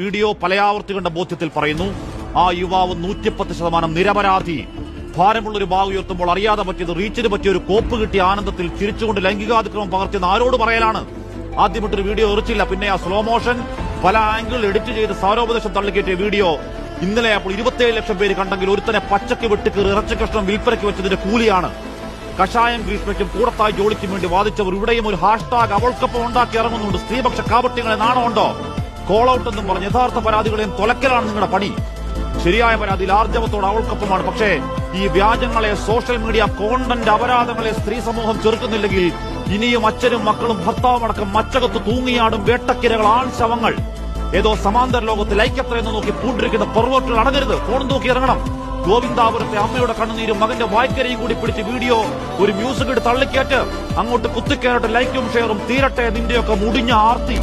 Video പലയാവർത്തി കണ്ട ബോധ്യത്തിൽ പറയുന്നു ആ യുവാവ് 110% നിരപരാധി. ഭാരമുള്ളൊരു ബാഗ് ഉയർത്തുമ്പോൾ അറിയാതെ പറ്റിയത് റീച്ചിന് പറ്റിയ ഒരു കോപ്പ് കിട്ടിയ ആനന്ദത്തിൽ ചിരിച്ചുകൊണ്ട് ലൈംഗികാതിക്രമം പകർത്തിയെന്ന് ആരോട് പറയലാണ്? ആദ്യമിട്ടൊരു വീഡിയോ എറിച്ചില്ല, പിന്നെ ആ സ്ലോ മോഷൻ പല ആംഗിളിൽ എഡിറ്റ് ചെയ്ത് സാരോപദേശം തള്ളിക്കയറ്റിയ വീഡിയോ ഇന്നലെ അപ്പോൾ 27 ലക്ഷം പേര് കണ്ടെങ്കിൽ ഒരുത്തനെ പച്ചക്ക് വെട്ടിക്കീറി ഇറച്ചി കഷ്ണം വിൽപ്പനയ്ക്ക് വെച്ചതിന്റെ കൂലിയാണ്. കഷായം ഗ്രീഷ്മയ്ക്കും കൂടത്തായി ജോലിക്കും വേണ്ടി വാദിച്ചവർ ഇവിടെയും ഒരു ഹാഷ്ടാഗ് അവൾക്കൊപ്പം ഉണ്ടാക്കി ഇറങ്ങുന്നുണ്ട്. സ്ത്രീപക്ഷ കാപട്യങ്ങളെ നാണമുണ്ടോ? കോൾ ഔട്ട് എന്നും പറഞ്ഞ് യഥാർത്ഥ പരാതികളെയും തൊലക്കലാണ് നിങ്ങളുടെ പണി. ശരിയായ പരാതിയിൽ ആർജവത്തോട് അവൾക്കൊപ്പമാണ്. പക്ഷേ ഈ വ്യാജങ്ങളെ, സോഷ്യൽ മീഡിയ കോണ്ടന്റ് അപരാധങ്ങളെ സ്ത്രീ സമൂഹം ചെറുക്കുന്നില്ലെങ്കിൽ ഇനിയും അച്ഛനും മക്കളും ഭർത്താവുമടക്കം മച്ചകത്ത് തൂങ്ങിയാടും വേട്ടക്കിരകൾ, ആൺ ശവങ്ങൾ. ഏതോ സമാന്തര ലോകത്ത് ലൈക്കത്രയെന്ന് നോക്കി പൂണ്ടിരിക്കുന്ന പെർവേർട്ടുകൾ അടങ്ങരുത്. ഫോൺ നോക്കി ഇറങ്ങണം. ഗോവിന്ദാപുരത്തെ അമ്മയുടെ കണ്ണുനീരും മകന്റെ വായ്ക്കരയും കൂടി പിടിച്ച് വീഡിയോ ഒരു മ്യൂസിക് ഇട്ട് തള്ളിക്കേറ്റ് അങ്ങോട്ട് കുത്തിക്കയറട്ടെ. ലൈക്കും ഷെയറും തീരട്ടെ നിന്റെയൊക്കെ മുടിഞ്ഞ ആർത്തി.